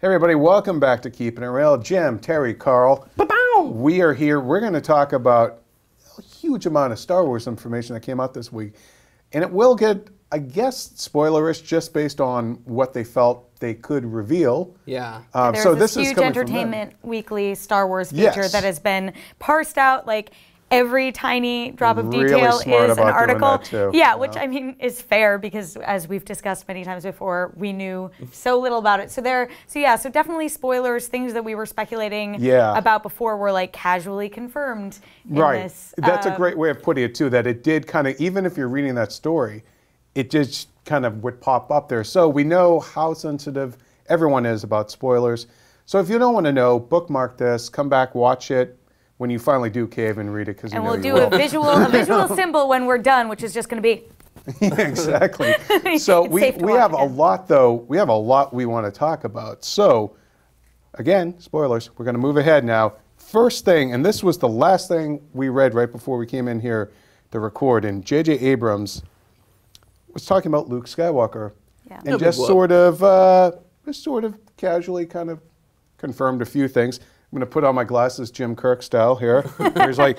everybody, welcome back to Keeping It Real. Jim, Terry, Carl. We are here. We're going to talk about a huge amount of Star Wars information that came out this week. And it will get, I guess, spoilerish just based on what they felt they could reveal. Yeah. There's so this is huge coming Entertainment Weekly Star Wars feature that has been parsed out, like every tiny drop of detail is an article. Yeah, which I mean is fair because as we've discussed many times before, we knew so little about it. So so definitely spoilers, things that we were speculating about before were like casually confirmed in this. That's a great way of putting it too, that it did kind of, even if you're reading that story, it just kind of would pop up there. So we know how sensitive everyone is about spoilers. So if you don't want to know, bookmark this, come back, watch it when you finally do cave and read it, because you know you will. And we'll do a visual symbol when we're done, which is just going to be. Exactly. So we have a lot, though. We have a lot we want to talk about. So again, spoilers. We're going to move ahead now. First thing, and this was the last thing we read right before we came in here to record, and J.J. Abrams was talking about Luke Skywalker, and just sort of casually kind of confirmed a few things. I'm going to put on my glasses, Jim Kirk style here. He's like,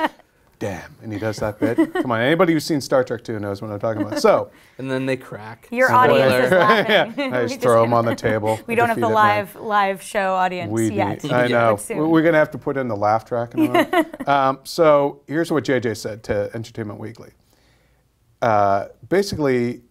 damn, and he does that bit. Come on, anybody who's seen Star Trek 2 knows what I'm talking about. So, and then they crack. Your audience is laughing. I just throw them on the table. We don't have the live show audience yet. I know. We're going to have to put in the laugh track in a moment. So here's what JJ said to Entertainment Weekly. Basically,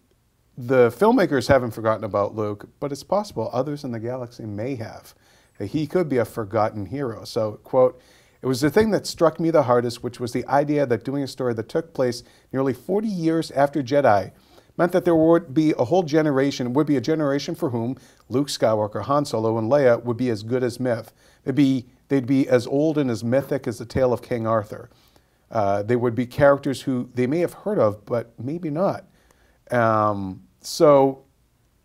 the filmmakers haven't forgotten about Luke, but it's possible others in the galaxy may have. He could be a forgotten hero. So, quote, "It was the thing that struck me the hardest, which was the idea that doing a story that took place nearly 40 years after Jedi meant that there would be a whole generation, a generation for whom Luke Skywalker, Han Solo, and Leia would be as good as myth. They'd be as old and as mythic as the tale of King Arthur. They would be characters who they may have heard of, but maybe not." So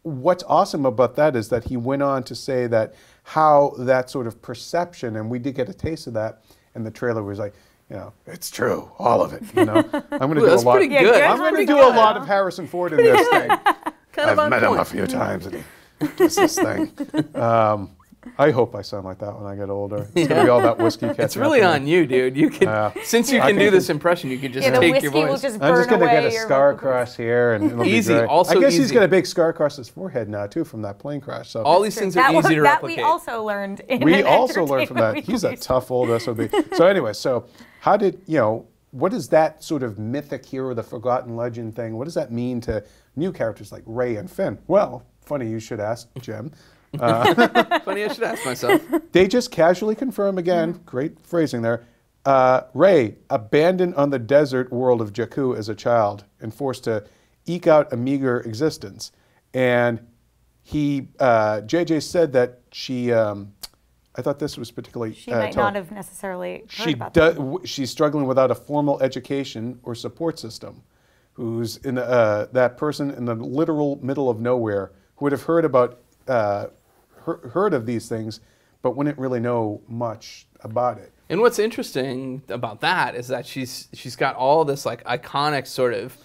what's awesome about that is that he went on to say that how that sort of perception, and we did get a taste of that, and the trailer was like, you know, it's true, all of it. You know, I'm going to do a lot. I'm going to do a lot of Harrison Ford in this thing. I've met him a few times, and he does this thing. I hope I sound like that when I get older. It's going to be all that whiskey catching. It's really on you, dude. You can, since you can do this impression, you can just take your voice. I'm just going to get a scar across here, and it'll be great. Also I guess he's got a big scar across his forehead now too from that plane crash. So all these things are easy to replicate. We also learned. We also learned from that. He's a tough old SOB. So anyway, so how did what is that sort of mythic hero, the forgotten legend thing? What does that mean to new characters like Rey and Finn? Well, funny you should ask, Jim. Funny, I should ask myself. They just casually confirm again, great phrasing there, Rey, abandoned on the desert world of Jakku as a child and forced to eke out a meager existence. And he, JJ said that she, I thought this was particularly... She might not have necessarily heard about that. She's struggling without a formal education or support system, who's in that person in the literal middle of nowhere who would have heard about heard of these things, but wouldn't really know much about it. And what's interesting about that is that she's got all this like iconic sort of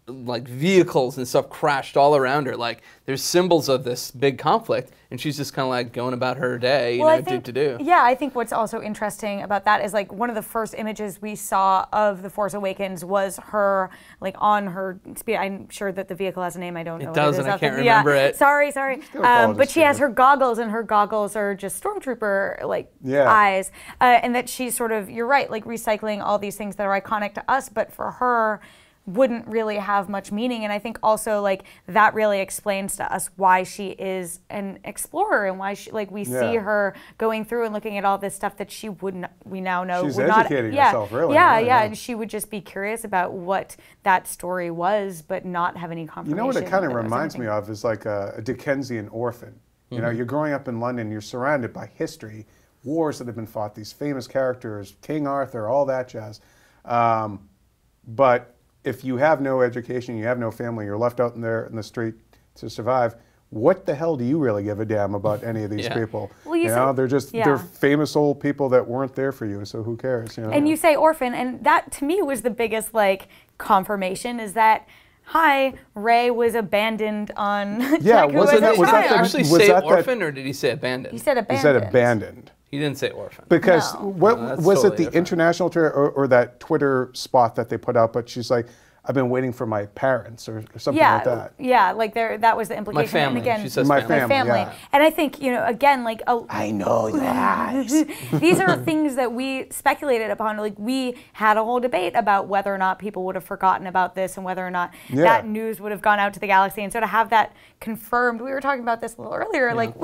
like vehicles and stuff crashed all around her. Like there's symbols of this big conflict, and she's just kind of like going about her day, you know, do. Yeah, I think what's also interesting about that is like one of the first images we saw of the Force Awakens was her like on her speed. I'm sure that the vehicle has a name. I don't know. It does, and I can't remember it. Sorry. But she has her goggles, and her goggles are just stormtrooper like eyes, and that she's sort of, you're right, like recycling all these things that are iconic to us, but for her wouldn't really have much meaning. And I think also like that really explains to us why she is an explorer and why she, like we see her going through and looking at all this stuff that she wouldn't, we now know she's would educating herself, really. Yeah, and she would just be curious about what that story was, but not have any confirmation. You know what it kind of reminds me of is like a Dickensian orphan. You know, you're growing up in London, you're surrounded by history, wars that have been fought, these famous characters, King Arthur, all that jazz. But if you have no education, you have no family, you're left out in the street to survive, what the hell do you really give a damn about any of these people? Well, you know, they're just they're famous old people that weren't there for you, so who cares? You know? And you say orphan, and that to me was the biggest like confirmation is that hi, Rey was abandoned on Yeah, Jakku was as a it- was that child. the- actually was say that orphan, or did he say abandoned? He said abandoned. He said abandoned. He didn't say orphan. Because No. what No, that's was it, totally the different. international or that Twitter spot that they put out? But she's like, I've been waiting for my parents or something like that. Yeah, like that was the implication. My family. And again, She says My family. family. Yeah. And I think, again, like I know your eyes. these are things that we speculated upon. Like we had a whole debate about whether or not people would have forgotten about this and whether or not that news would have gone out to the galaxy. And so to have that confirmed, we were talking about this a little earlier, like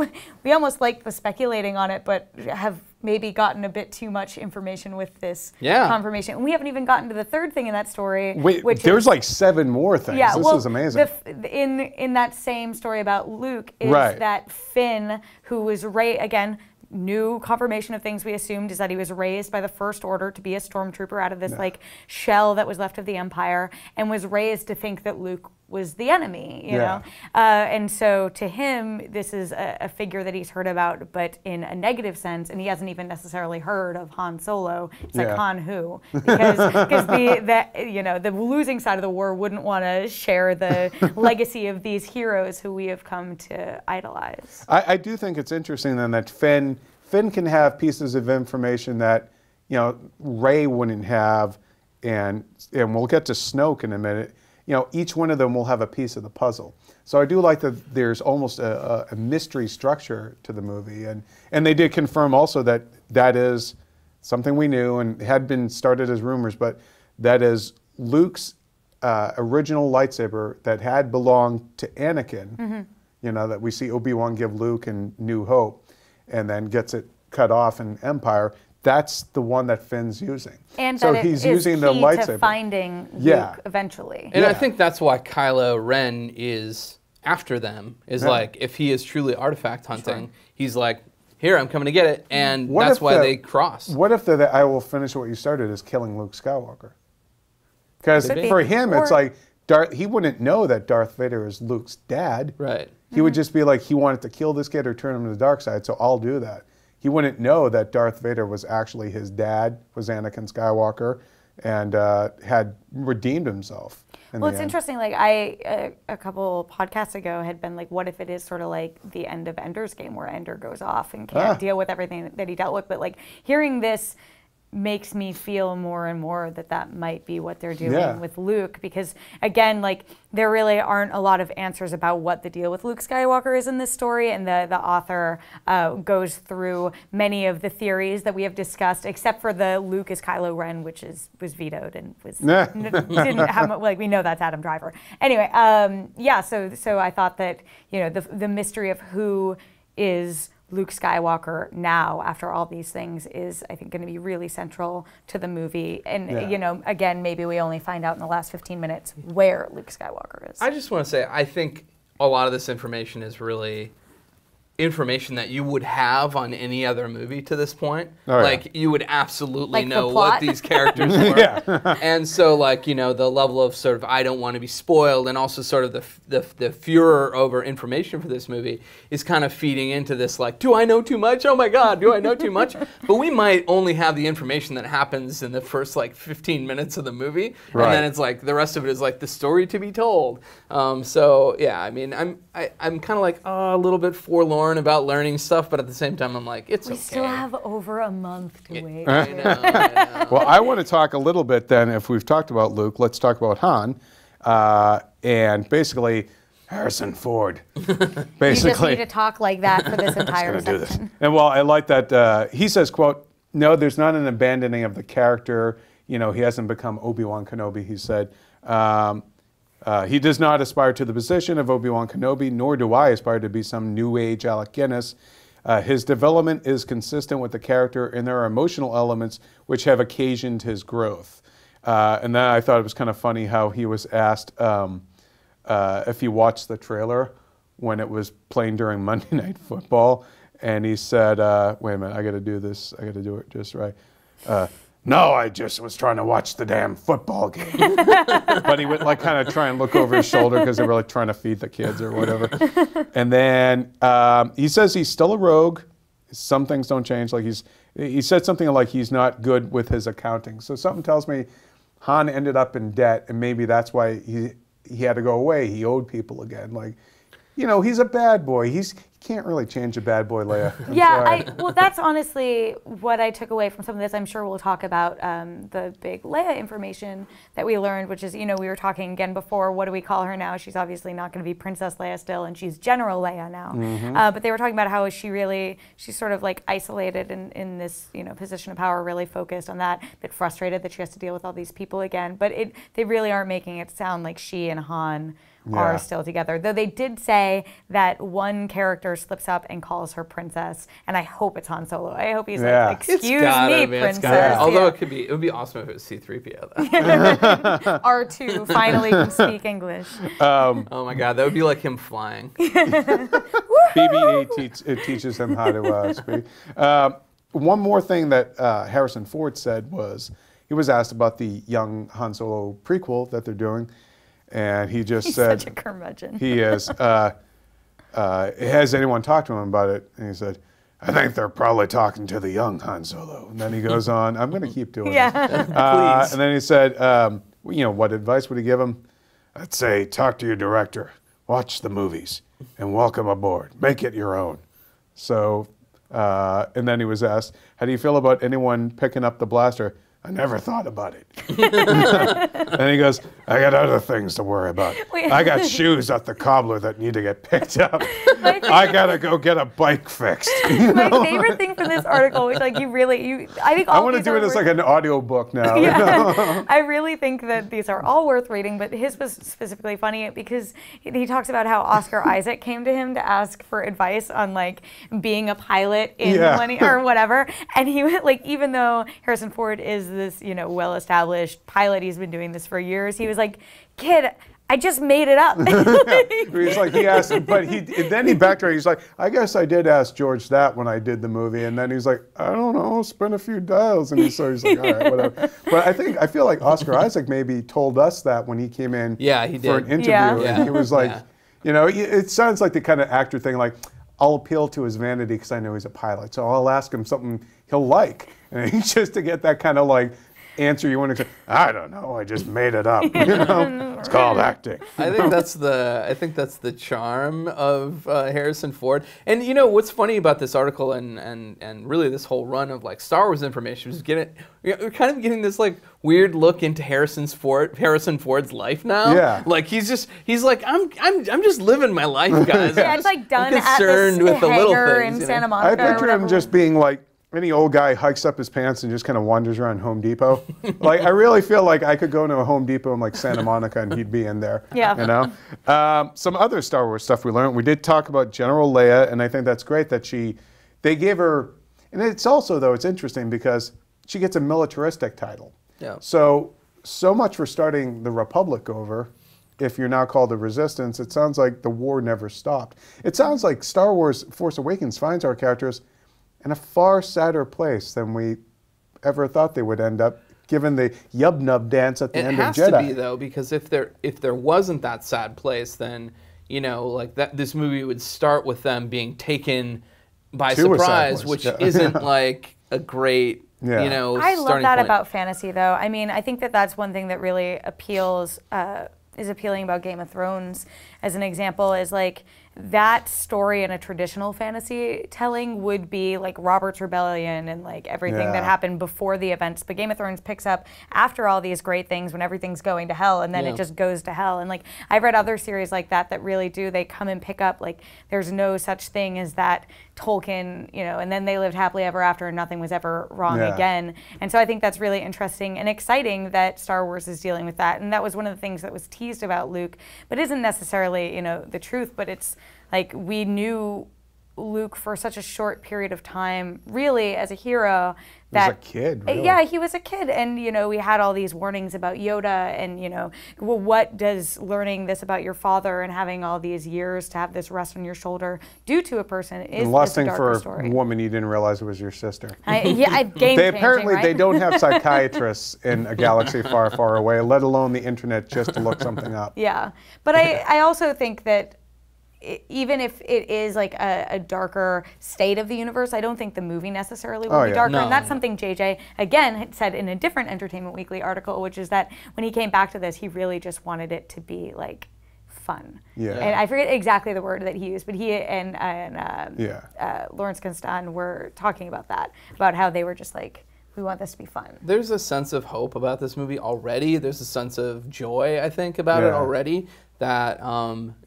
we almost like the speculating on it, but have maybe gotten a bit too much information with this confirmation. And we haven't even gotten to the third thing in that story. Wait, which there's is, like 7 more things. yeah, This is amazing. In that same story about Luke is Right. that Finn, who was again, new confirmation of things we assumed is that he was raised by the First Order to be a stormtrooper out of this like shell that was left of the Empire, and was raised to think that Luke was the enemy, you know? And so to him, this is a figure that he's heard about, but in a negative sense, and he hasn't even necessarily heard of Han Solo. It's like, Han who? Because the losing side of the war wouldn't want to share the legacy of these heroes who we have come to idolize. I do think it's interesting then that Finn can have pieces of information that, Rey wouldn't have, and we'll get to Snoke in a minute. Each one of them will have a piece of the puzzle. So I do like that there's almost a mystery structure to the movie. And they did confirm also that is something we knew and had been started as rumors, but that is Luke's original lightsaber that had belonged to Anakin, that we see Obi-Wan give Luke in New Hope, and then gets it cut off in Empire. That's the one that Finn's using. And so that he's it using is the key lightsaber. to finding Luke eventually. And I think that's why Kylo Ren is after them, is like, if he is truly artifact hunting, he's like, here, I'm coming to get it. And that's why they cross. What if I will finish what you started is killing Luke Skywalker? Because for him, it's like, he wouldn't know that Darth Vader is Luke's dad. Right. He would just be like, he wanted to kill this kid or turn him to the dark side, so I'll do that. He wouldn't know that Darth Vader was actually his dad, was Anakin Skywalker, and had redeemed himself. Well, it's interesting. Like a couple podcasts ago had been like, what if it is sort of like the end of Ender's Game, where Ender goes off and can't deal with everything that he dealt with? But like hearing this makes me feel more and more that might be what they're doing with Luke, because again, like there really aren't a lot of answers about what the deal with Luke Skywalker is in this story, and the author goes through many of the theories that we have discussed, except for the Luke is Kylo Ren, which was vetoed and didn't have, like, we know that's Adam Driver. Anyway, so I thought that the mystery of who is Luke Skywalker now, after all these things, is, I think, going to be really central to the movie. And, again, maybe we only find out in the last 15 minutes where Luke Skywalker is. I just want to say, I think a lot of this information is really information that you would have on any other movie to this point. You would absolutely know what these characters were. And so, the level of sort of, I don't want to be spoiled, and also sort of the furor over information for this movie is kind of feeding into this, like, do I know too much? Oh my God, do I know too much? But we might only have the information that happens in the first 15 minutes of the movie. And then it's like, the rest of it is like the story to be told. I'm kind of like a little bit forlorn about learning stuff, but at the same time, I'm like, it's okay. We still have over a month to wait. I know. Well, I want to talk a little bit then, if we've talked about Luke, let's talk about Han. And basically, Harrison Ford. Basically, you just need to talk like that for this entire section. And well, I like that he says, quote, no, there's not an abandoning of the character. He hasn't become Obi-Wan Kenobi, he said. He does not aspire to the position of Obi-Wan Kenobi, nor do I aspire to be some new age Alec Guinness. His development is consistent with the character, and there are emotional elements which have occasioned his growth. And then I thought it was kind of funny how he was asked if he watched the trailer when it was playing during Monday Night Football, and he said, wait a minute, I got to do this. I got to do it just right. No, I just was trying to watch the damn football game. But he would kind of try and look over his shoulder because they were trying to feed the kids or whatever. And then he says he's still a rogue. Some things don't change. He said something like he's not good with his accounting. So something tells me Han ended up in debt, and maybe that's why he had to go away. He owed people again. Like, you know, he's a bad boy. He can't really change a bad boy, Leia. Well, that's honestly what I took away from some of this. I'm sure we'll talk about the big Leia information that we learned, which is, you know, we were talking again before, what do we call her now? She's obviously not going to be Princess Leia still, and she's General Leia now. But they were talking about how she's sort of like isolated in this, you know, position of power, really focused on that, a bit frustrated that she has to deal with all these people again. But they really are making it sound like she and Han are still together. Though they did say that one character slips up and calls her princess, and I hope it's Han Solo. I hope he's like, excuse me, princess. Although it would be awesome if it was C-3PO though. R2 finally can speak English. Oh my God, that would be like him flying. BB-8 teaches him how to speak. One more thing that Harrison Ford said was, he was asked about the young Han Solo prequel that they're doing, and he just said, such a curmudgeon. He is. Has anyone talked to him about it? And he said, I think they're probably talking to the young Han Solo. And then he goes on, I'm going to keep doing this. Please. And then he said, you know, what advice would he give him? I'd say, talk to your director, watch the movies, and welcome aboard. Make it your own. So, and then he was asked, how do you feel about anyone picking up the blaster? I never thought about it. And he goes, I got other things to worry about. I got shoes at the cobbler that need to get picked up. I got to go get a bike fixed. My favorite thing from this article, which like I think all I want to do it as like an audio book now. Yeah. You know? I really think that these are all worth reading, but his was specifically funny because he talks about how Oscar Isaac came to him to ask for advice on like being a pilot in or whatever. And he went like, even though Harrison Ford is this, you know, well-established pilot, he's been doing this for years, he was like, kid, I just made it up. He's like, he asked, but then he backtracked. He's like, I guess I did ask George that when I did the movie. And then he's like, I don't know, spin a few dials. And he's like, all right, whatever. But I feel like Oscar Isaac maybe told us that when he came in he did. for an interview. And he was like, you know, it sounds like the kind of actor thing, like, I'll appeal to his vanity because I know he's a pilot. So I'll ask him something he'll like. And just to get that kind of like answer you want to say, I don't know, I just made it up. You know? It's called acting. I think that's the charm of Harrison Ford. And you know what's funny about this article and really this whole run of like Star Wars information is we're kind of getting this like weird look into Harrison Ford's life now. Yeah. Like he's like I'm just living my life, guys. Yeah, it's like done I'm concerned with the little things in Santa Monica. I picture him just being like, any old guy hikes up his pants and just kind of wanders around Home Depot. Like, I really feel like I could go into a Home Depot in like Santa Monica and he'd be in there. Yeah. You know? Some other Star Wars stuff we learned. We did talk about General Leia, and I think that's great that they gave her, and it's also, though, it's interesting because she gets a militaristic title. Yeah. So much for starting the Republic over. If you're now called the Resistance, it sounds like the war never stopped. It sounds like Star Wars Force Awakens finds our characters in a far sadder place than we ever thought they would end up, given the yub-nub dance at the end of Jedi. It has to be, though, because if there wasn't that sad place, then, you know, like this movie would start with them being taken by surprise, which isn't like a great, you know, I love that point. about fantasy, though. I mean, I think that that's one thing that really is appealing about Game of Thrones, as an example, is like, that story in a traditional fantasy telling would be like Robert's Rebellion and like everything that happened before the events. But Game of Thrones picks up after all these great things when everything's going to hell, and then it just goes to hell. And like I've read other series like that really do. They come and pick up like there's no such thing as that Tolkien, you know, and then they lived happily ever after and nothing was ever wrong again. And so I think that's really interesting and exciting that Star Wars is dealing with that. And that was one of the things that was teased about Luke, but isn't necessarily, you know, the truth, but it's like we knew Luke for such a short period of time, really, as a hero. That, he was a kid, really. Yeah, he was a kid. And, you know, we had all these warnings about Yoda and, you know, well, what does learning this about your father and having all these years to have this rest on your shoulder do to a person? Is lusting for a woman you didn't realize it was your sister. They don't have psychiatrists in a galaxy far, far away, let alone the internet just to look something up. Yeah. But I also think that even if it is like a darker state of the universe, I don't think the movie necessarily will be darker. No, and that's something JJ, again, had said in a different Entertainment Weekly article, which is that when he came back to this, he really just wanted it to be like fun. Yeah. And I forget exactly the word that he used, but he and Lawrence Kasdan were talking about that, about how they were just like, we want this to be fun. There's a sense of hope about this movie already. There's a sense of joy, I think, about it already, that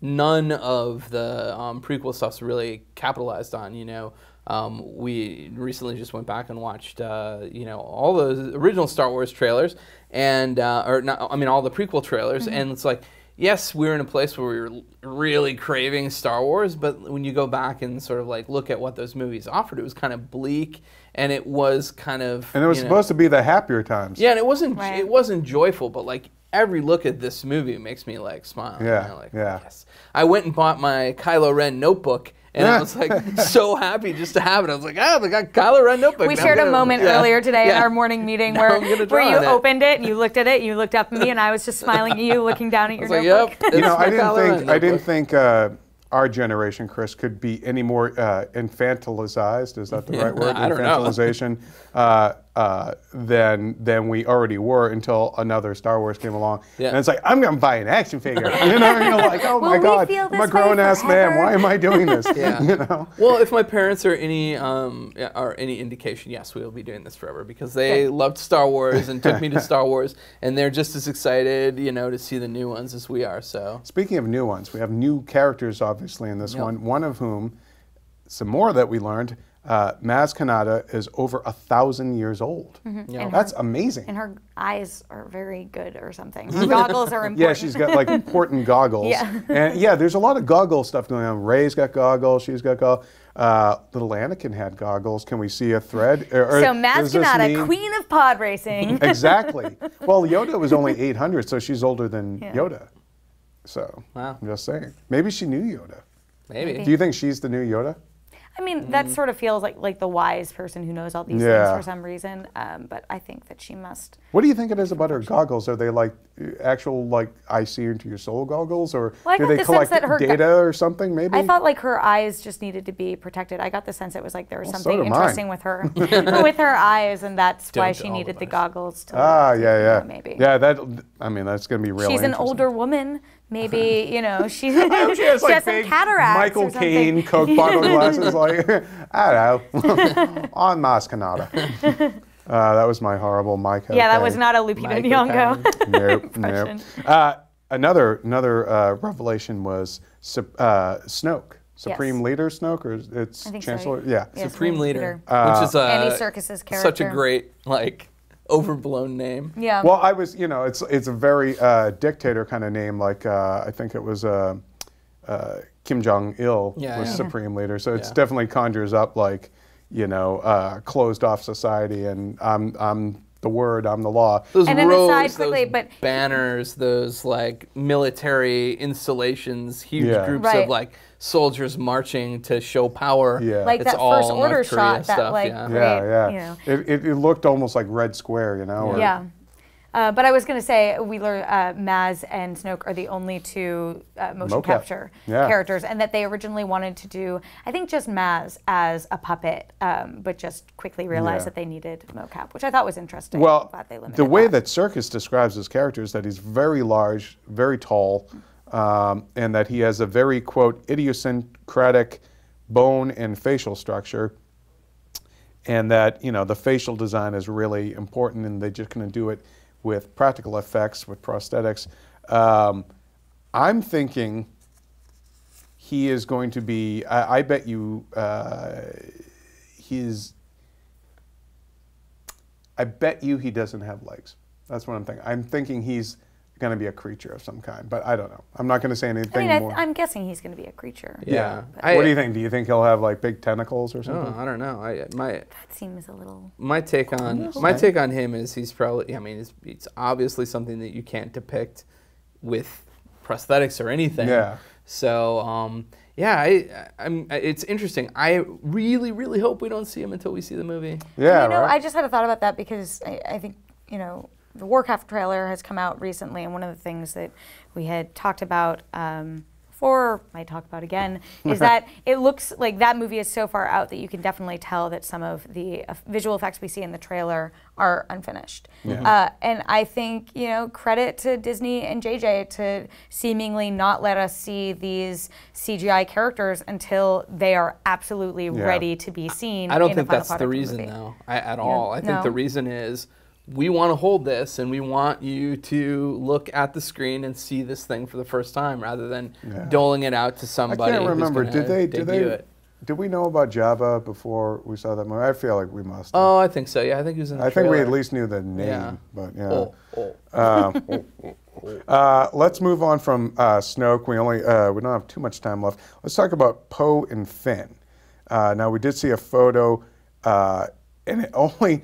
none of the prequel stuff's really capitalized on, you know. We recently just went back and watched, you know, all the original Star Wars trailers, and all the prequel trailers, and it's like, yes, we're in a place where we were really craving Star Wars, but when you go back and sort of like look at what those movies offered, it was kind of bleak, and it was kind of... And it was supposed to be the happier times. Yeah, and it wasn't joyful, but like every look at this movie makes me like smile. Yeah, you know, like, yes. I went and bought my Kylo Ren notebook, and I was like so happy just to have it. I was like, they got Kylo Ren notebook. We shared a moment earlier today in our morning meeting where you opened it and you looked at it and you looked up at me and I was just smiling at you, looking down at your notebook. Yep, you know, I didn't think our generation, Chris, could be any more infantilized. Is that the right word? I don't Infantilization. Than we already were until another Star Wars came along. Yeah. And it's like, I'm going to buy an action figure. You know, you're like, oh my God, I'm a grown-ass man. Why am I doing this? Yeah. You know? Well, if my parents are any indication, yes, we will be doing this forever, because they loved Star Wars and took me to Star Wars, and they're just as excited, you know, to see the new ones as we are. So, speaking of new ones, we have new characters, obviously, in this one of whom, some more that we learned, Maz Kanata is over 1,000 years old. Mm-hmm. That's amazing. And her eyes are very good or something. Her goggles are important. Yeah, she's got like important goggles. Yeah. And yeah, there's a lot of goggle stuff going on. Rey's got goggles, she's got goggles. Little Anakin had goggles. Can we see a thread? So Maz Kanata, queen of pod racing. Exactly. Well, Yoda was only 800, so she's older than Yoda. So, I'm just saying. Maybe she knew Yoda. Maybe. Do you think she's the new Yoda? I mean, that sort of feels like the wise person who knows all these things for some reason. But I think that she must. What do you think it is about her goggles? Are they like actual like I see into your soul goggles, or do they collect data or something? Maybe. I thought like her eyes just needed to be protected. I got the sense it was like there was something interesting with her, with her eyes, and that's why she needed the goggles. To maybe. Yeah, that's going to be real. She's an older woman. Maybe, you know, she has like some cataracts. Michael Caine Coke bottle glasses, like, I don't know, on Maz Kanata. That was my horrible Michael. Yeah, that was not a Lupita Nyong'o. Nope. Another revelation was Snoke. Supreme Leader Snoke, or it's Chancellor? So. Yeah. Supreme Leader. Which is Andy Serkis's character. Such a great, like, overblown name. Yeah. Well, I was, you know, it's a very dictator kind of name. Like I think it was Kim Jong-il was Supreme Leader. So it's definitely conjures up like, you know, closed off society, and I'm the word, I'm the law. Those rows, those banners, those like military installations, huge groups of like soldiers marching to show power. Yeah. Like it's that all First Order shot, stuff, that like great, you know. It looked almost like Red Square, you know. Yeah. But I was going to say, we learned Maz and Snoke are the only two motion capture characters, and that they originally wanted to do, I think, just Maz as a puppet, but just quickly realized that they needed mocap, which I thought was interesting. Well, the way that Serkis describes his character is that he's very large, very tall, and that he has a very, quote, idiosyncratic bone and facial structure, and that, you know, the facial design is really important, and they're just going to do it with practical effects, with prosthetics. I'm thinking he is going to be, I bet you he doesn't have legs. That's what I'm thinking. I'm thinking he's going to be a creature of some kind, but I don't know. I'm not going to say anything more. I'm guessing he's going to be a creature. Yeah. What do you think? Do you think he'll have like big tentacles or something? I don't know. That seems a little. My take on him is he's probably. I mean, it's obviously something that you can't depict with prosthetics or anything. Yeah. So it's interesting. I really, really hope we don't see him until we see the movie. Yeah. You know, I just had a thought about that because I think, you know, the Warcraft trailer has come out recently, and one of the things that we had talked about before, might talk about again, is that it looks like that movie is so far out that you can definitely tell that some of the visual effects we see in the trailer are unfinished. And I think, you know, credit to Disney and JJ to seemingly not let us see these CGI characters until they are absolutely ready to be seen. I don't think that's the reason, though, at all. I think the reason is we want to hold this and we want you to look at the screen and see this thing for the first time rather than doling it out to somebody. I can't remember. Who's did we know about Jabba before we saw that movie? I feel like we must. Oh, I think so. Yeah, I think he was in the trailer. I think we at least knew the name, but let's move on from Snoke. We don't have too much time left. Let's talk about Poe and Finn. Now we did see a photo, and it only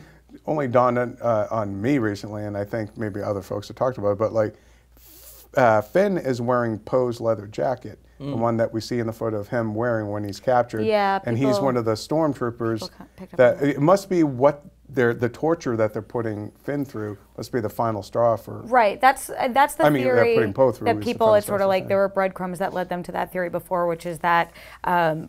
dawned on me recently, and I think maybe other folks have talked about it, but like Finn is wearing Poe's leather jacket, the one that we see in the photo of him wearing when he's captured. Yeah, and he's one of the stormtroopers that it must be what the torture that they're putting Finn through must be the final straw for. Right, that's the theory putting Poe through that people, it's sort of like there were breadcrumbs that led them to that theory before, which is that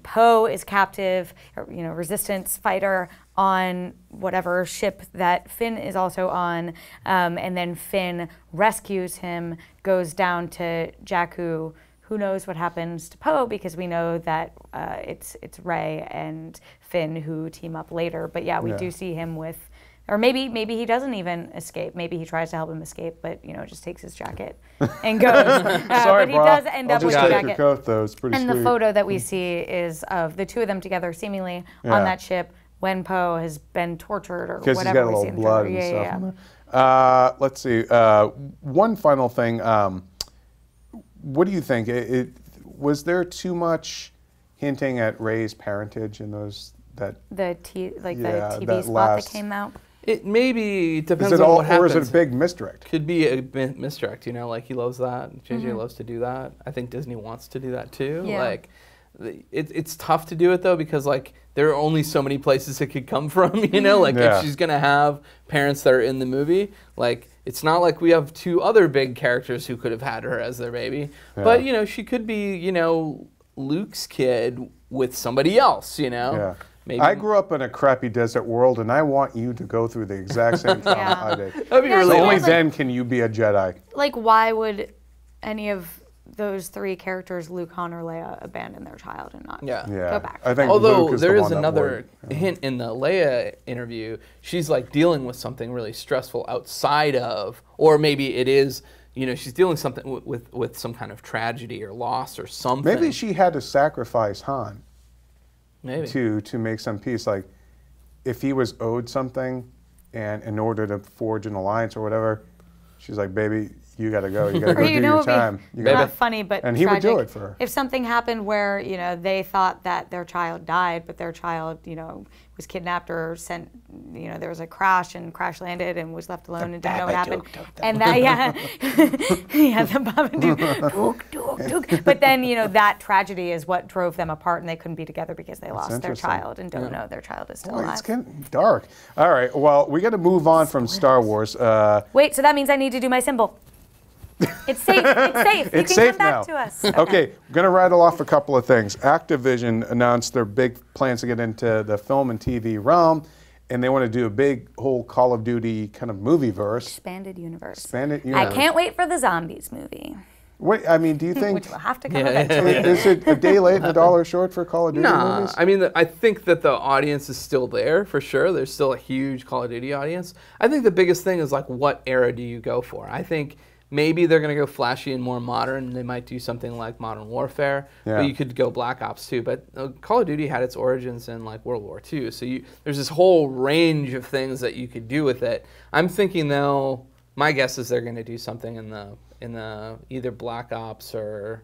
Poe is captive, you know, resistance fighter on whatever ship that Finn is also on, and then Finn rescues him, goes down to Jakku. Who knows what happens to Poe, because we know that it's Rey and Finn who team up later. But yeah, we do see him with, or maybe he doesn't even escape. Maybe he tries to help him escape, but you know, just takes his jacket and goes. Sorry, but he does end up with a jacket. Your coat, though. It's pretty and sweet. the photo that we see is of the two of them together, seemingly on that ship when Poe has been tortured or whatever. Because he's got a little blood and stuff in there. Let's see. One final thing. What do you think? Was there too much hinting at Rey's parentage in those the TV spot that came out? It maybe depends on what happens. Or is it a big misdirect? Could be a misdirect. You know, like he loves that. JJ loves to do that. I think Disney wants to do that too. Yeah. Like, it's tough to do it though, because like there are only so many places it could come from. You know, like if she's gonna have parents that are in the movie, like it's not like we have two other big characters who could have had her as their baby. But you know, she could be, you know, Luke's kid with somebody else. You know. Yeah. Maybe. I grew up in a crappy desert world, and I want you to go through the exact same trauma I did. That'd be really only then can you be a Jedi. Like, why would any of those three characters, Luke, Han, or Leia, abandon their child and not go back? I think although Luke is there the is another hint in the Leia interview, she's like dealing with something really stressful outside of, or maybe it is, you know, she's dealing something with some kind of tragedy or loss or something. Maybe she had to sacrifice Han. Maybe. To make some peace, like if he was owed something, and in order to forge an alliance or whatever, she's like, "Baby, you got to go. You got to go do your time." Not funny, but and tragic. He would do it for her. If something happened where, you know, they thought that their child died, but their child, you know, was kidnapped or sent, you know, there was a crash and crash landed and was left alone and didn't know what happened. And that, the Babadook. But then, you know, that tragedy is what drove them apart, and they couldn't be together because they lost their child and don't know their child is still alive. It's getting dark. All right, well, we got to move on from Star Wars. Wait, so that means I need to do my symbol. It's safe. It's safe. You can come back to us. Okay, I'm going to rattle off a couple of things. Activision announced their big plans to get into the film and TV realm, and they want to do a big whole Call of Duty kind of movie verse. Expanded universe. I can't wait for the zombies movie. Wait, I mean, do you think... Which will have to come eventually. Is it a day late and $1 short for Call of Duty movies? I mean, I think that the audience is still there, for sure. There's still a huge Call of Duty audience. I think the biggest thing is, like, what era do you go for? I think... maybe they're going to go flashy and more modern. They might do something like Modern Warfare, but you could go Black Ops too. But Call of Duty had its origins in like World War II, so there's this whole range of things that you could do with it. I'm thinking though, my guess is they're going to do something in the either Black Ops or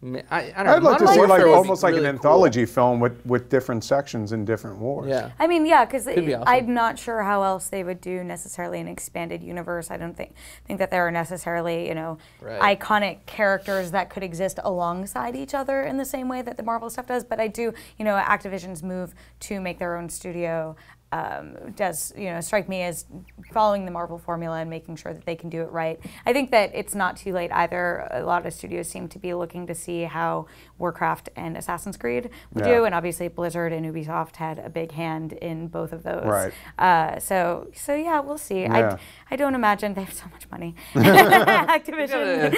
I don't know. I'd like to see like almost like an anthology film with different sections in different wars. Yeah. I mean, yeah, because awesome. I'm not sure how else they would do necessarily an expanded universe. I don't think that there are necessarily, you know, iconic characters that could exist alongside each other in the same way that the Marvel stuff does. But I do, you know, Activision's move to make their own studio does strike me as following the Marvel formula and making sure that they can do it right. I think that it's not too late either. A lot of studios seem to be looking to see how Warcraft and Assassin's Creed will do, and obviously Blizzard and Ubisoft had a big hand in both of those. Right. So yeah, we'll see. Yeah. I don't imagine they have so much money. Activision.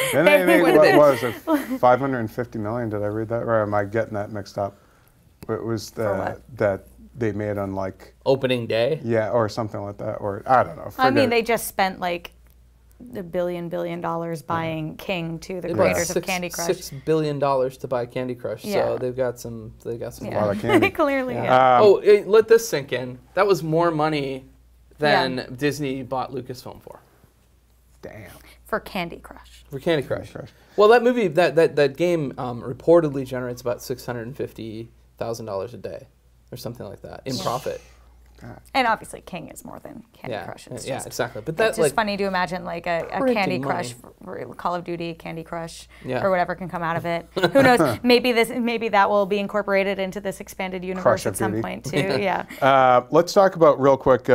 What was it? 550 million? Did I read that, or am I getting that mixed up? It was that they made on like opening day, or something like that, or I don't know. I mean, they just spent like $1 billion buying King to the creators of Candy Crush. $6 billion to buy Candy Crush, so they've got some. A lot of candy. Clearly, let this sink in. That was more money than Disney bought Lucasfilm for. Damn. For Candy Crush. For Candy Crush. Well, that movie, that game, reportedly generates about $650,000 a day, or something like that, in profit. And obviously, King is more than Candy Crush. It's just, exactly. But it's just funny to imagine like a Candy Crush, Call of Duty Candy Crush, or whatever can come out of it. Who knows? Maybe that will be incorporated into this expanded universe at some point too. Let's talk about real quick.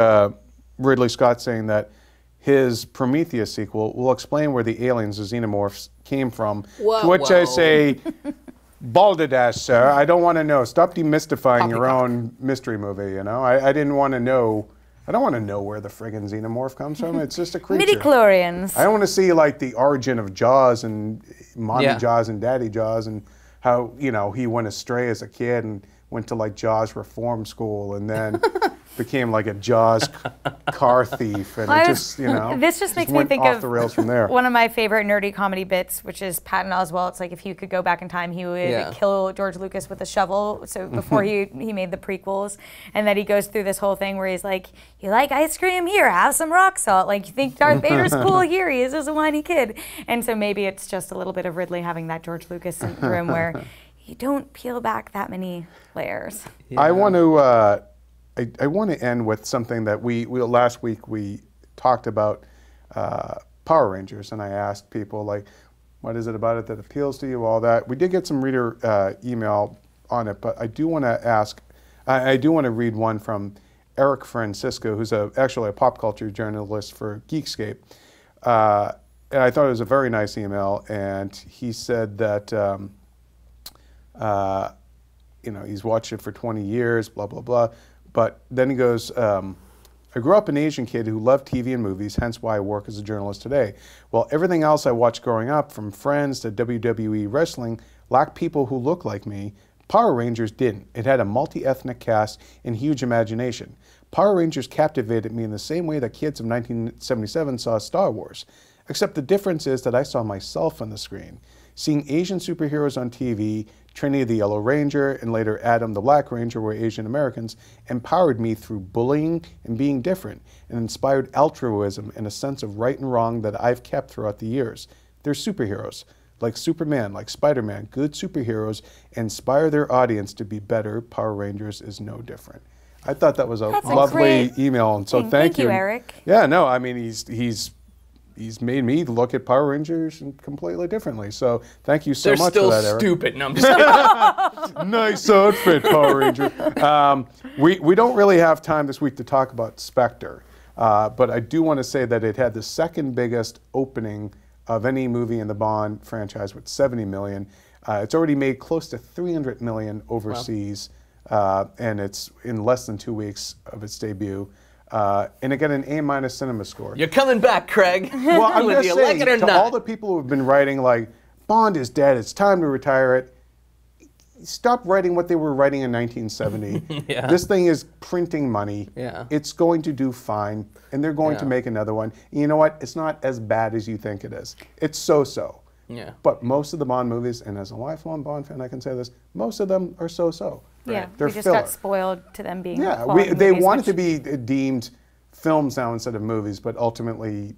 Ridley Scott saying that his Prometheus sequel will explain where the aliens, the xenomorphs, came from. To which I say, balderdash, sir. I don't want to know. Stop demystifying your own mystery movie, I didn't want to know. I don't want to know where the friggin' xenomorph comes from. It's just a creature. Midichlorians. I don't want to see like the origin of Jaws and Mommy Jaws and Daddy Jaws and how, he went astray as a kid and went to like Jaws reform school and then became like a Jaws car thief, and it just, this just makes me think off the rails from there. One of my favorite nerdy comedy bits, which is Patton Oswalt. It's like if he could go back in time, he would kill George Lucas with a shovel. So before he made the prequels, and then he goes through this whole thing where he's like, "You like ice cream? Here, have some rock salt. Like, you think Darth Vader's cool? Here, he is as a whiny kid." And so maybe it's just a little bit of Ridley having that George Lucas syndrome where you don't peel back that many layers. I want to. I want to end with something that we last week we talked about Power Rangers, and I asked people like, what is it about it that appeals to you, all that. We did get some reader email on it, but I do want to ask, I do want to read one from Eric Francisco, who's actually a pop culture journalist for Geekscape. And I thought it was a very nice email, and he said that he's watched it for 20 years, blah, blah, blah. But then he goes, I grew up an Asian kid who loved TV and movies, hence why I work as a journalist today. While everything else I watched growing up, from Friends to WWE wrestling, lacked people who looked like me, Power Rangers didn't. It had a multi-ethnic cast and huge imagination. Power Rangers captivated me in the same way that kids of 1977 saw Star Wars. Except the difference is that I saw myself on the screen. Seeing Asian superheroes on TV, Trinity the Yellow Ranger, and later Adam the Black Ranger were Asian Americans, empowered me through bullying and being different, and inspired altruism and a sense of right and wrong that I've kept throughout the years. They're superheroes, like Superman, like Spider-Man. Good superheroes inspire their audience to be better. Power Rangers is no different. I thought that was a lovely email, and so thank you, Eric. Yeah, no, I mean he's made me look at Power Rangers completely differently. So thank you so much for that, Eric. They're still stupid. No, I'm just kidding. Nice outfit, Power Ranger. We don't really have time this week to talk about Spectre, but I do want to say that it had the second biggest opening of any movie in the Bond franchise with 70 million. It's already made close to 300 million overseas, and it's in less than 2 weeks of its debut. And it got an A- cinema score. You're coming back, Craig. Well, I'm just saying, like it or to not. all the people who have been writing like, Bond is dead, it's time to retire it, stop writing what they were writing in 1970. This thing is printing money. It's going to do fine, and they're going to make another one. And you know what? It's not as bad as you think it is. It's so-so. But most of the Bond movies, and as a lifelong Bond fan, I can say this, most of them are so-so. Yeah, they're we just got spoiled to them being they wanted to be deemed films now instead of movies, but ultimately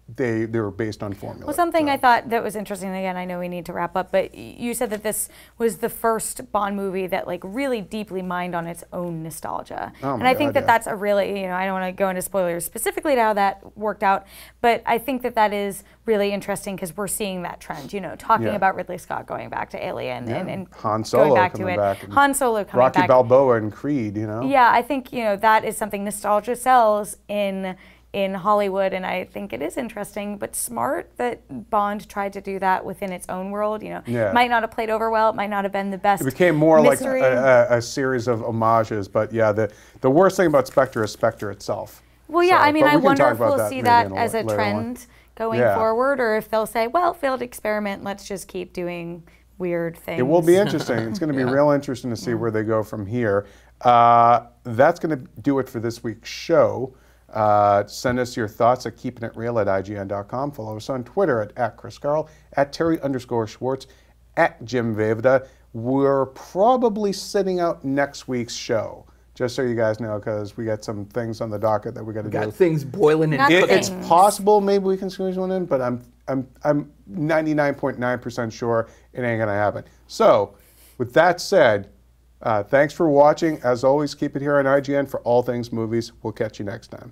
they were based on formula. Well, something I thought that was interesting, again, I know we need to wrap up, but you said that this was the first Bond movie that like really deeply mined on its own nostalgia. And I think that that's a really, you know, I don't want to go into spoilers specifically to how that worked out, but I think that that is really interesting because we're seeing that trend, you know, talking about Ridley Scott going back to Alien and Han Solo going back coming to it. back. Han Solo coming Rocky back. Balboa and Creed, you know? Yeah, I think, you know, that is something nostalgia sells in Hollywood, and I think it is interesting, but smart that Bond tried to do that within its own world. You know, might not have played over well. It might not have been the best. It became more mystery. like a series of homages. But yeah, the worst thing about Spectre is Spectre itself. Well, yeah, so, I mean, I wonder if we'll see that as a trend going forward, or if they'll say, well, failed experiment, let's just keep doing weird things. It will be interesting. It's going to be real interesting to see where they go from here. That's going to do it for this week's show. Send us your thoughts at keepingitreal@ign.com. Follow us on Twitter at Chris Carl, at Terry_Schwartz, at Jim Vavda. We're probably sitting out next week's show, just so you guys know, because we got some things on the docket that we got to do. Got things boiling and cooking. It's possible maybe we can squeeze one in, but I'm 99.9% sure it ain't gonna happen. So, with that said, thanks for watching. As always, keep it here on IGN for all things movies. We'll catch you next time.